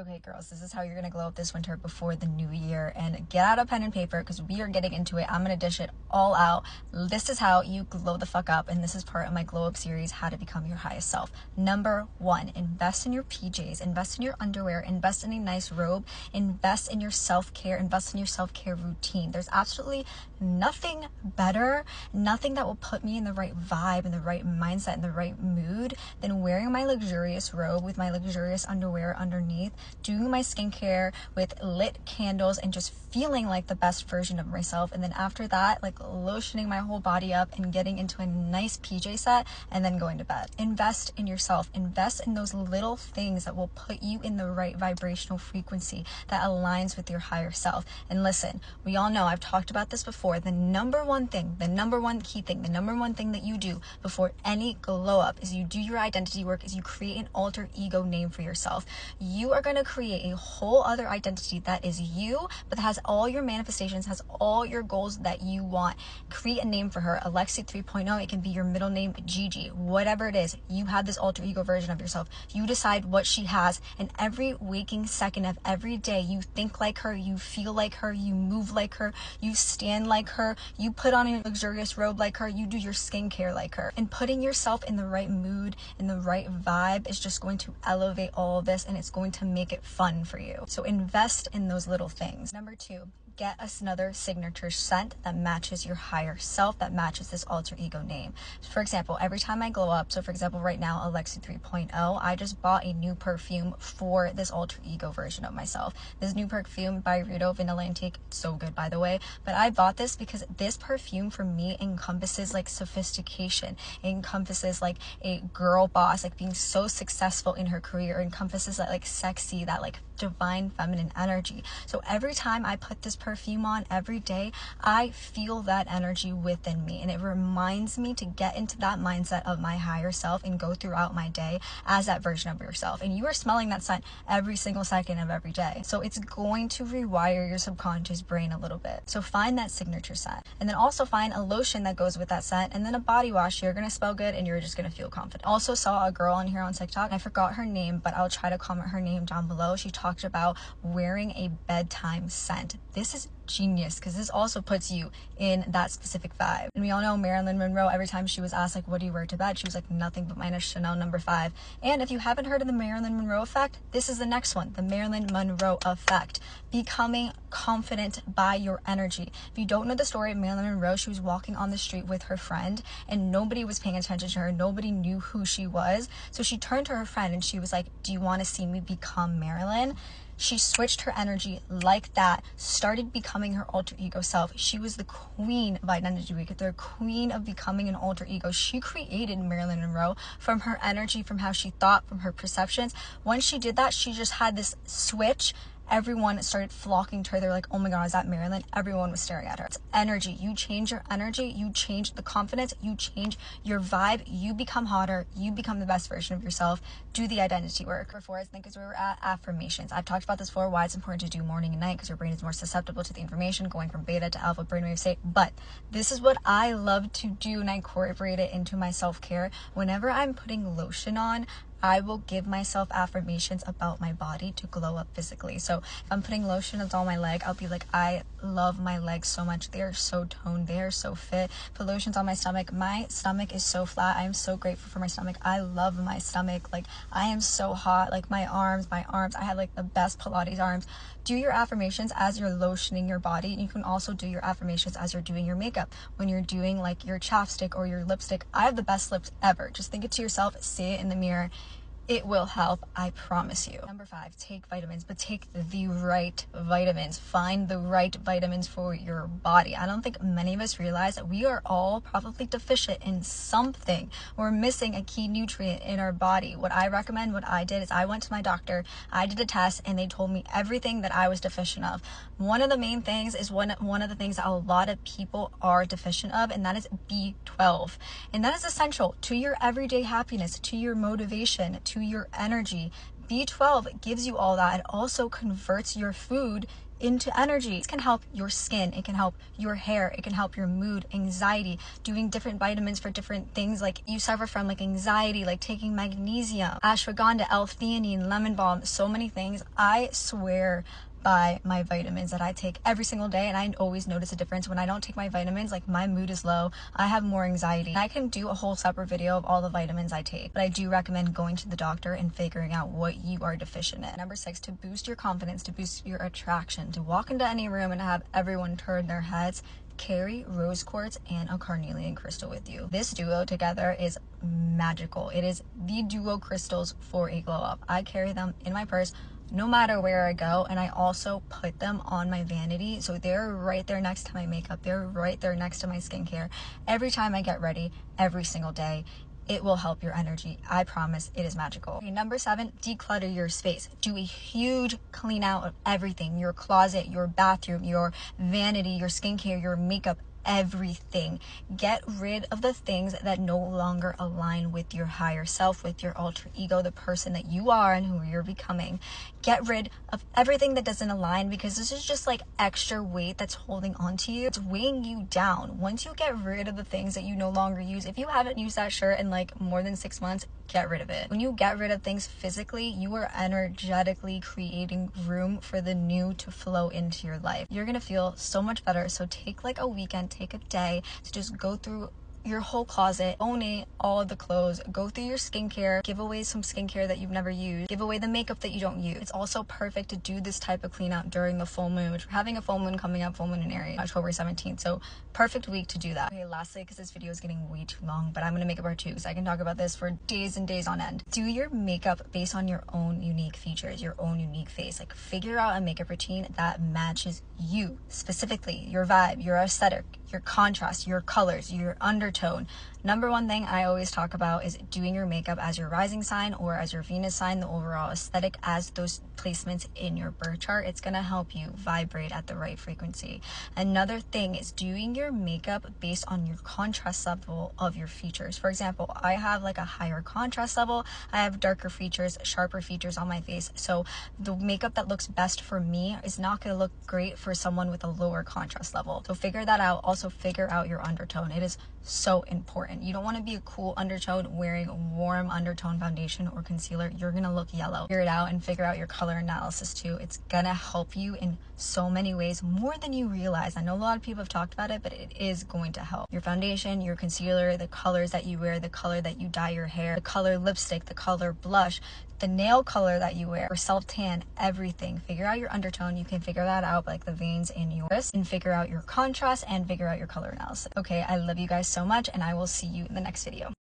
Okay, girls, this is how you're gonna glow up this winter before the new year, and get out a pen and paper because we are getting into it. I'm gonna dish it all out. This is how you glow the fuck up, and this is part of my glow up series, how to become your highest self. Number one, invest in your PJs, invest in your underwear, invest in a nice robe, invest in your self-care, invest in your self-care routine. There's absolutely nothing better, nothing that will put me in the right vibe, in the right mindset, in the right mood than wearing my luxurious robe with my luxurious underwear underneath, doing my skincare with lit candles, and just feeling like the best version of myself. And then after that, like lotioning my whole body up and getting into a nice PJ set and then going to bed. Invest in yourself. Invest in those little things that will put you in the right vibrational frequency that aligns with your higher self. And listen, we all know, I've talked about this before, the number one thing, the number one key thing, the number one thing that you do before any glow up is you do your identity work, is you create an alter ego name for yourself. You are going to create a whole other identity that is you, but that has all your manifestations, has all your goals that you want. Create a name for her, Alexi 3.0. It can be your middle name, Gigi, whatever it is. You have this alter ego version of yourself. You decide what she has, and every waking second of every day, you think like her, you feel like her, you move like her, you stand like her, you put on a luxurious robe like her, you do your skincare like her. And putting yourself in the right mood, in the right vibe is just going to elevate all of this, and it's going to make it fun for you. So invest in those little things. Number two, get us another signature scent that matches your higher self, that matches this alter ego name. For example, every time I glow up, so for example, right now, Alexi 3.0, I just bought a new perfume for this alter ego version of myself. This new perfume by Rito, Vanilla Antique, so good, by the way. But I bought this because this perfume for me encompasses like sophistication. It encompasses like a girl boss, like being so successful in her career. It encompasses that like sexy, that like divine feminine energy. So every time I put this perfume on every day, I feel that energy within me, and it reminds me to get into that mindset of my higher self and go throughout my day as that version of yourself. And you are smelling that scent every single second of every day, so it's going to rewire your subconscious brain a little bit. So find that signature scent, and then also find a lotion that goes with that scent, and then a body wash. You're gonna smell good and you're just gonna feel confident. Also saw a girl on here on TikTok, I forgot her name, but I'll try to comment her name down below. She talked about wearing a bedtime scent. This is genius because this also puts you in that specific vibe. And we all know Marilyn Monroe, every time she was asked like, what do you wear to bed, she was like, nothing but my Chanel No. 5. And if you haven't heard of the Marilyn Monroe effect, this is the next one, the Marilyn Monroe effect. Becoming confident by your energy. If you don't know the story of Marilyn Monroe, she was walking on the street with her friend and nobody was paying attention to her. Nobody knew who she was. So she turned to her friend and she was like, do you want to see me become Marilyn? She switched her energy like that, started becoming her alter ego self. She was the queen of identity week, the queen of becoming an alter ego. She created Marilyn Monroe from her energy, from how she thought, from her perceptions. Once she did that, she just had this switch. Everyone started flocking to her. They're like, oh my God, is that Marilyn? Everyone was staring at her. It's energy. You change your energy, you change the confidence, you change your vibe, you become hotter, you become the best version of yourself. Do the identity work. Number four, I think, is where we're at, affirmations. I've talked about this before, why it's important to do morning and night, because your brain is more susceptible to the information going from beta to alpha brainwave state. But this is what I love to do, and I incorporate it into my self-care. Whenever I'm putting lotion on, I will give myself affirmations about my body to glow up physically. So if I'm putting lotion on my leg, I'll be like, I love my legs so much. They are so toned. They are so fit. Put lotions on my stomach. My stomach is so flat. I am so grateful for my stomach. I love my stomach. Like, I am so hot. Like, my arms. I had like the best Pilates arms. Do your affirmations as you're lotioning your body. You can also do your affirmations as you're doing your makeup. When you're doing like your chapstick or your lipstick, I have the best lips ever. Just think it to yourself, say it in the mirror. It will help, I promise you. Number five, take vitamins, but take the right vitamins. Find the right vitamins for your body. I don't think many of us realize that we are all probably deficient in something. We're missing a key nutrient in our body. What I recommend, what I did is I went to my doctor, I did a test, and they told me everything that I was deficient of. One of the main things is one of the things that a lot of people are deficient of, and that is B12. And that is essential to your everyday happiness, to your motivation, to your energy. B12 gives you all that. It also converts your food into energy. It can help your skin, it can help your hair, it can help your mood, anxiety, doing different vitamins for different things like you suffer from, like anxiety, like taking magnesium, ashwagandha, L-theanine, lemon balm, so many things. I swear by my vitamins that I take every single day, and I always notice a difference. When I don't take my vitamins, like my mood is low, I have more anxiety. I can do a whole separate video of all the vitamins I take, but I do recommend going to the doctor and figuring out what you are deficient in. Number 6, to boost your confidence, to boost your attraction, to walk into any room and have everyone turn their heads, carry rose quartz and a carnelian crystal with you. This duo together is magical. It is the duo crystals for a glow up. I carry them in my purse no matter where I go, and I also put them on my vanity, so they're right there next to my makeup, they're right there next to my skincare. Every time I get ready, every single day, it will help your energy. I promise, it is magical. Okay, number 7, declutter your space. Do a huge clean out of everything, your closet, your bathroom, your vanity, your skincare, your makeup, everything. Get rid of the things that no longer align with your higher self, with your alter ego, the person that you are and who you're becoming. Get rid of everything that doesn't align, because this is just like extra weight that's holding on to you. It's weighing you down. Once you get rid of the things that you no longer use, if you haven't used that shirt in like more than 6 months, get rid of it. When you get rid of things physically, you are energetically creating room for the new to flow into your life. You're gonna feel so much better. So take like a weekend, take a day to just go through your whole closet, donate all of the clothes, go through your skincare, give away some skincare that you've never used, give away the makeup that you don't use. It's also perfect to do this type of clean out during the full moon, which we're having a full moon coming up, full moon in Aries, October 17th. So perfect week to do that. Okay, lastly, because this video is getting way too long, but I'm gonna make it part 2 because I can talk about this for days and days on end. Do your makeup based on your own unique features, your own unique face. Like figure out a makeup routine that matches you specifically, your vibe, your aesthetic, your contrast, your colors, your undertone. Number 1 thing I always talk about is doing your makeup as your rising sign or as your Venus sign, the overall aesthetic as those placements in your birth chart. It's gonna help you vibrate at the right frequency. Another thing is doing your makeup based on your contrast level of your features. For example, I have like a higher contrast level. I have darker features, sharper features on my face. So the makeup that looks best for me is not gonna look great for someone with a lower contrast level. So figure that out. Also figure out your undertone. It is so important. You don't want to be a cool undertone wearing warm undertone foundation or concealer. You're gonna look yellow. Figure it out and figure out your color analysis too. It's gonna help you in so many ways, more than you realize. I know a lot of people have talked about it, but it is going to help. Your foundation, your concealer, the colors that you wear, the color that you dye your hair, the color lipstick, the color blush, the nail color that you wear, or self-tan, everything. Figure out your undertone. You can figure that out, like the veins in your wrist, and figure out your contrast and figure out your color analysis. Okay, I love you guys so much, and I will see you in the next video.